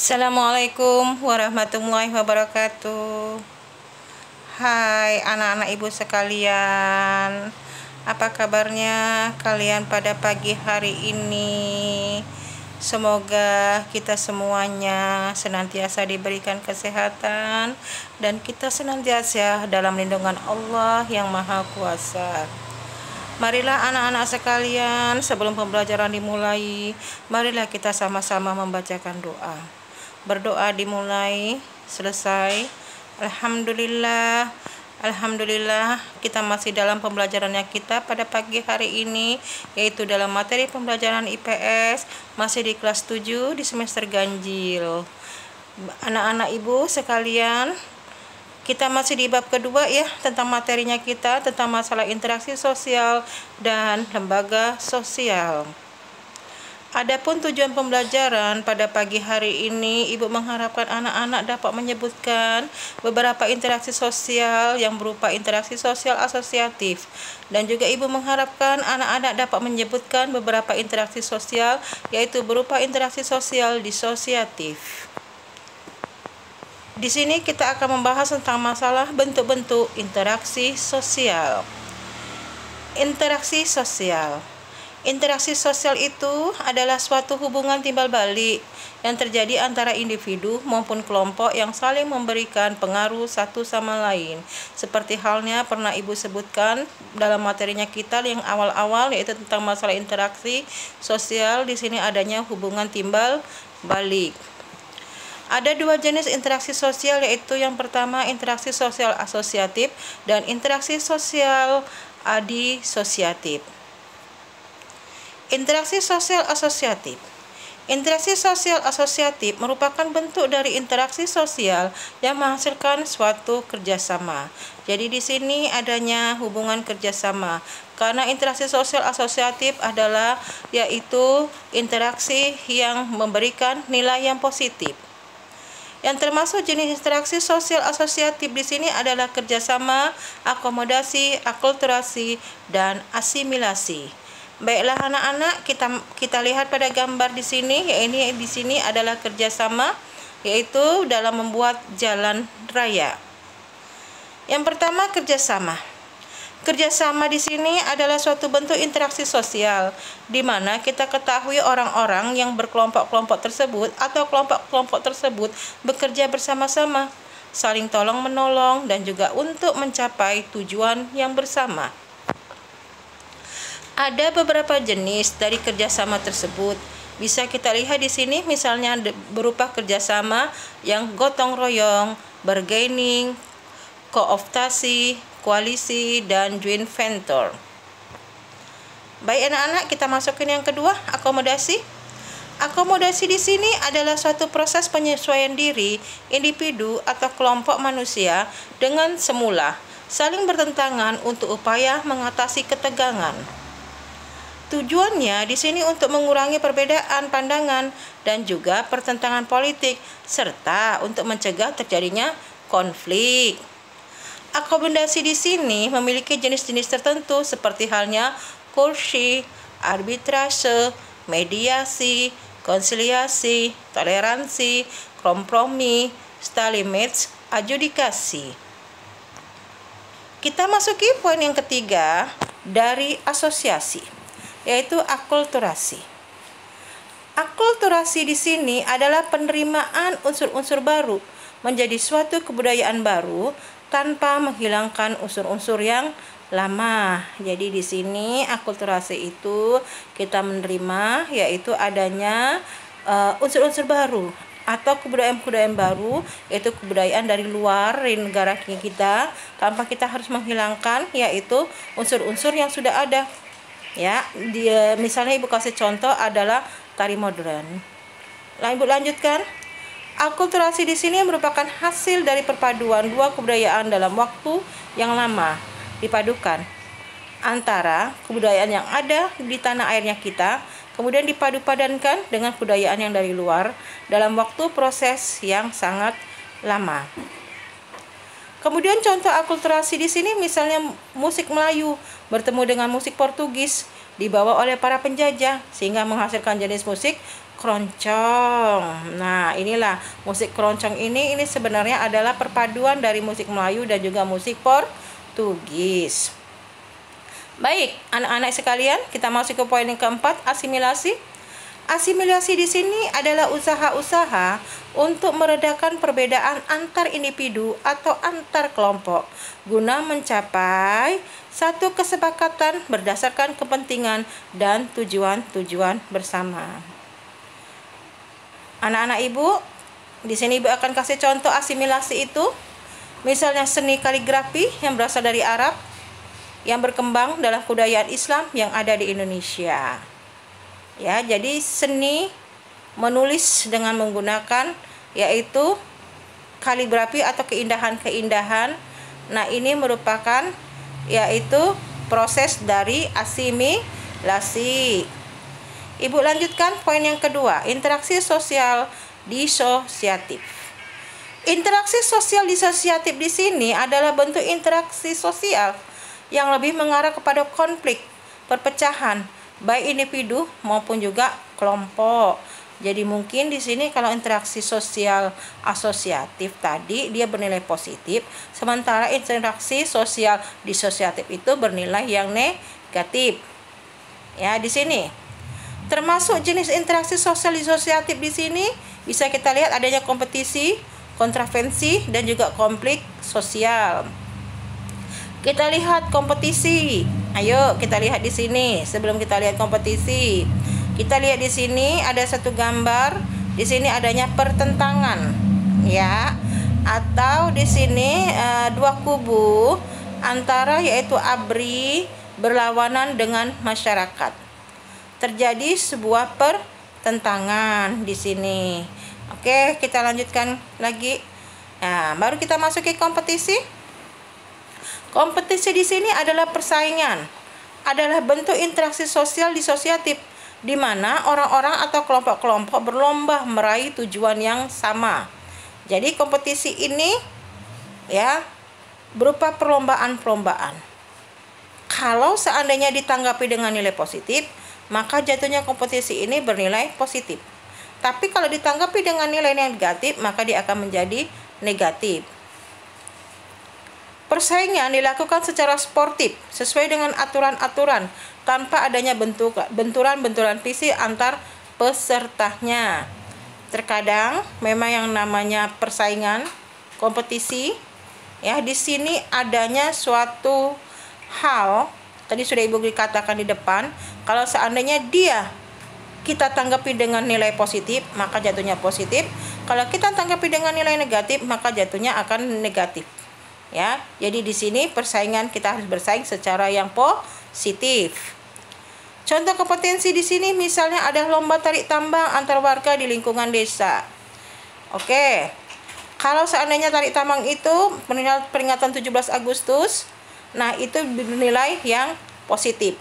Assalamualaikum warahmatullahi wabarakatuh. Hai anak-anak ibu sekalian, apa kabarnya kalian pada pagi hari ini? Semoga kita semuanya senantiasa diberikan kesehatan dan kita senantiasa dalam lindungan Allah yang Maha Kuasa. Marilah anak-anak sekalian, sebelum pembelajaran dimulai, marilah kita sama-sama membacakan doa. Berdoa dimulai, selesai. Alhamdulillah, Alhamdulillah, kita masih dalam pembelajarannya kita pada pagi hari ini, yaitu dalam materi pembelajaran IPS, masih di kelas 7 di semester ganjil. Anak-anak ibu sekalian, kita masih di bab kedua ya, tentang materinya kita, tentang masalah interaksi sosial dan lembaga sosial. Adapun tujuan pembelajaran pada pagi hari ini, Ibu mengharapkan anak-anak dapat menyebutkan beberapa interaksi sosial yang berupa interaksi sosial asosiatif. Dan juga Ibu mengharapkan anak-anak dapat menyebutkan beberapa interaksi sosial, yaitu berupa interaksi sosial disosiatif. Di sini kita akan membahas tentang masalah bentuk-bentuk interaksi sosial. Interaksi sosial. Interaksi sosial itu adalah suatu hubungan timbal balik yang terjadi antara individu maupun kelompok yang saling memberikan pengaruh satu sama lain. Seperti halnya pernah Ibu sebutkan dalam materinya kita yang awal-awal, yaitu tentang masalah interaksi sosial. Di sini adanya hubungan timbal balik. Ada dua jenis interaksi sosial, yaitu yang pertama interaksi sosial asosiatif dan interaksi sosial adisosiatif. Interaksi sosial asosiatif. Interaksi sosial asosiatif merupakan bentuk dari interaksi sosial yang menghasilkan suatu kerjasama. Jadi di sini adanya hubungan kerjasama. Karena interaksi sosial asosiatif adalah yaitu interaksi yang memberikan nilai yang positif. Yang termasuk jenis interaksi sosial asosiatif di sini adalah kerjasama, akomodasi, akulturasi, dan asimilasi. Baiklah anak-anak, kita lihat pada gambar di sini. Ini di sini adalah kerjasama, yaitu dalam membuat jalan raya. Yang pertama kerjasama. Kerjasama di sini adalah suatu bentuk interaksi sosial, di mana kita ketahui orang-orang yang berkelompok-kelompok tersebut atau kelompok-kelompok tersebut bekerja bersama-sama, saling tolong-menolong, dan juga untuk mencapai tujuan yang bersama. Ada beberapa jenis dari kerjasama tersebut. Bisa kita lihat di sini, misalnya berupa kerjasama yang gotong royong, bargaining, kooptasi, koalisi, dan joint venture. Baik anak-anak, kita masukin yang kedua, akomodasi. Akomodasi di sini adalah suatu proses penyesuaian diri individu atau kelompok manusia dengan semula, saling bertentangan untuk upaya mengatasi ketegangan. Tujuannya di sini untuk mengurangi perbedaan pandangan dan juga pertentangan politik, serta untuk mencegah terjadinya konflik. Akomodasi di sini memiliki jenis-jenis tertentu seperti halnya kursi, arbitrase, mediasi, konsiliasi, toleransi, kompromi, stalemate, adjudikasi. Kita masuki poin yang ketiga dari asosiasi, yaitu akulturasi. Akulturasi di sini adalah penerimaan unsur-unsur baru menjadi suatu kebudayaan baru tanpa menghilangkan unsur-unsur yang lama. Jadi di sini akulturasi itu kita menerima yaitu adanya unsur-unsur baru atau kebudayaan-kebudayaan baru, yaitu kebudayaan dari luar dari negara kita, tanpa kita harus menghilangkan yaitu unsur-unsur yang sudah ada. Ya, misalnya Ibu kasih contoh adalah tari modern. Ibu lanjutkan. Akulturasi di sini merupakan hasil dari perpaduan dua kebudayaan dalam waktu yang lama, dipadukan antara kebudayaan yang ada di tanah airnya kita, kemudian dipadu-padankan dengan kebudayaan yang dari luar dalam waktu proses yang sangat lama. Kemudian contoh akulturasi di sini misalnya musik Melayu bertemu dengan musik Portugis dibawa oleh para penjajah sehingga menghasilkan jenis musik keroncong. Nah, inilah musik keroncong ini sebenarnya adalah perpaduan dari musik Melayu dan juga musik Portugis. Baik, anak-anak sekalian, kita masuk ke poin yang keempat, asimilasi. Asimilasi di sini adalah usaha-usaha untuk meredakan perbedaan antar individu atau antar kelompok guna mencapai satu kesepakatan berdasarkan kepentingan dan tujuan-tujuan bersama. Anak-anak Ibu, di sini Ibu akan kasih contoh asimilasi itu. Misalnya seni kaligrafi yang berasal dari Arab yang berkembang dalam kebudayaan Islam yang ada di Indonesia. Ya, jadi seni menulis dengan menggunakan yaitu kaligrafi atau keindahan-keindahan. Nah, ini merupakan yaitu proses dari asimilasi. Ibu lanjutkan poin yang kedua, interaksi sosial disosiatif. Interaksi sosial disosiatif di sini adalah bentuk interaksi sosial yang lebih mengarah kepada konflik, perpecahan, baik individu maupun juga kelompok. Jadi mungkin di sini kalau interaksi sosial asosiatif tadi dia bernilai positif, sementara interaksi sosial disosiatif itu bernilai yang negatif. Ya, di sini. Termasuk jenis interaksi sosial disosiatif di sini bisa kita lihat adanya kompetisi, kontravensi dan juga konflik sosial. Kita lihat kompetisi. Ayo kita lihat di sini sebelum kita lihat kompetisi. Kita lihat di sini ada satu gambar. Di sini adanya pertentangan, ya. Atau di sini dua kubu antara yaitu ABRI berlawanan dengan masyarakat. Terjadi sebuah pertentangan di sini. Oke, kita lanjutkan lagi. Nah, baru kita masuk ke kompetisi. Kompetisi di sini adalah persaingan, adalah bentuk interaksi sosial disosiatif di mana orang-orang atau kelompok-kelompok berlomba meraih tujuan yang sama. Jadi kompetisi ini ya berupa perlombaan-perlombaan. Kalau seandainya ditanggapi dengan nilai positif, maka jatuhnya kompetisi ini bernilai positif. Tapi kalau ditanggapi dengan nilai negatif, maka dia akan menjadi negatif. Persaingan dilakukan secara sportif sesuai dengan aturan-aturan tanpa adanya benturan-benturan fisik antar pesertanya. Terkadang memang yang namanya persaingan, kompetisi, ya di sini adanya suatu hal, tadi sudah Ibu dikatakan di depan, kalau seandainya kita tanggapi dengan nilai positif, maka jatuhnya positif. Kalau kita tanggapi dengan nilai negatif, maka jatuhnya akan negatif. Ya, jadi di sini persaingan kita harus bersaing secara yang positif. Contoh kompetensi di sini misalnya ada lomba tarik tambang antar warga di lingkungan desa. Oke. Kalau seandainya tarik tambang itu peringatan 17 Agustus, nah itu bernilai yang positif.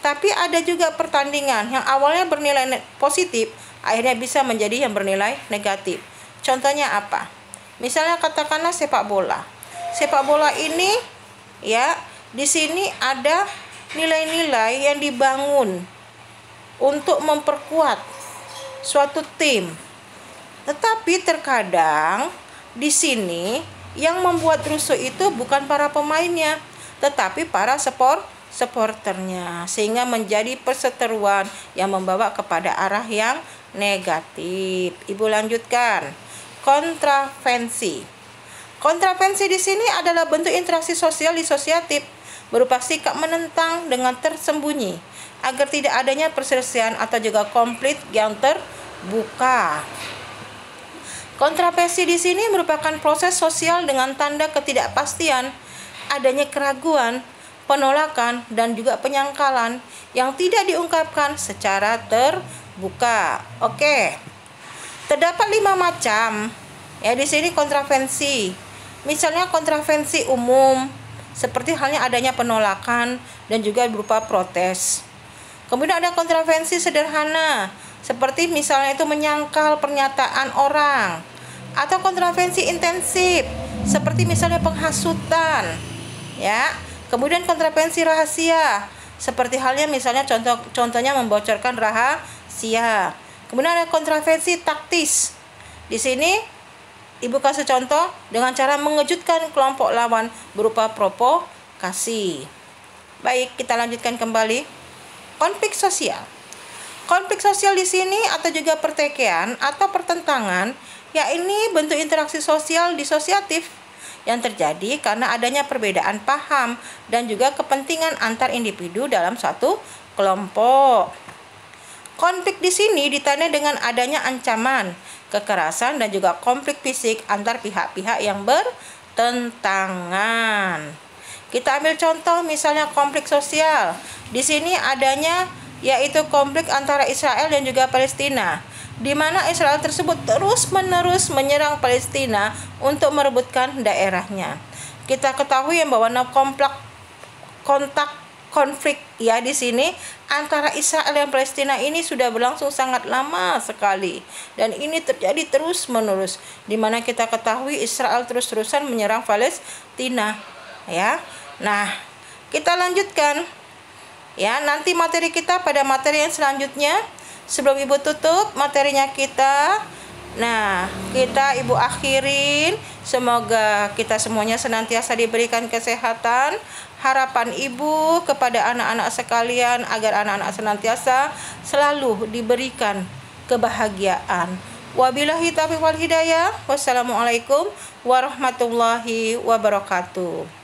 Tapi ada juga pertandingan yang awalnya bernilai positif, akhirnya bisa menjadi yang bernilai negatif. Contohnya apa? Misalnya katakanlah sepak bola. Sepak bola ini ya, di sini ada nilai-nilai yang dibangun untuk memperkuat suatu tim. Tetapi terkadang di sini yang membuat rusuh itu bukan para pemainnya, tetapi para supporternya, sehingga menjadi perseteruan yang membawa kepada arah yang negatif. Ibu lanjutkan. Kontravensi. Kontravensi di sini adalah bentuk interaksi sosial disosiatif berupa sikap menentang dengan tersembunyi agar tidak adanya perselisihan atau juga konflik yang terbuka. Kontravensi di sini merupakan proses sosial dengan tanda ketidakpastian, adanya keraguan, penolakan dan juga penyangkalan yang tidak diungkapkan secara terbuka. Oke. Terdapat 5 macam ya di sini kontravensi. Misalnya kontravensi umum, seperti halnya adanya penolakan dan juga berupa protes. Kemudian ada kontravensi sederhana, seperti misalnya itu menyangkal pernyataan orang. Atau kontravensi intensif, seperti misalnya penghasutan. Ya. Kemudian kontravensi rahasia, seperti halnya misalnya contohnya membocorkan rahasia. Kemudian ada kontroversi taktis. Di sini Ibu kasih contoh dengan cara mengejutkan kelompok lawan berupa provokasi. Baik, kita lanjutkan kembali. Konflik sosial. Konflik sosial di sini atau juga pertikaian atau pertentangan, ya ini bentuk interaksi sosial disosiatif yang terjadi karena adanya perbedaan paham dan juga kepentingan antar individu dalam suatu kelompok. Konflik di sini ditandai dengan adanya ancaman, kekerasan dan juga konflik fisik antar pihak-pihak yang bertentangan. Kita ambil contoh misalnya konflik sosial. Di sini adanya yaitu konflik antara Israel dan juga Palestina, di mana Israel tersebut terus-menerus menyerang Palestina untuk merebutkan daerahnya. Kita ketahui bahwa konflik ya di sini antara Israel dan Palestina ini sudah berlangsung sangat lama sekali, dan ini terjadi terus-menerus, di mana kita ketahui Israel terus-terusan menyerang Palestina ya. Nah, kita lanjutkan ya, nanti materi kita pada materi yang selanjutnya. Sebelum Ibu tutup materinya kita, nah kita Ibu akhirin, semoga kita semuanya senantiasa diberikan kesehatan. Harapan Ibu kepada anak-anak sekalian agar anak-anak senantiasa selalu diberikan kebahagiaan. Wabillahi taufiq wal hidayah. Wassalamualaikum warahmatullahi wabarakatuh.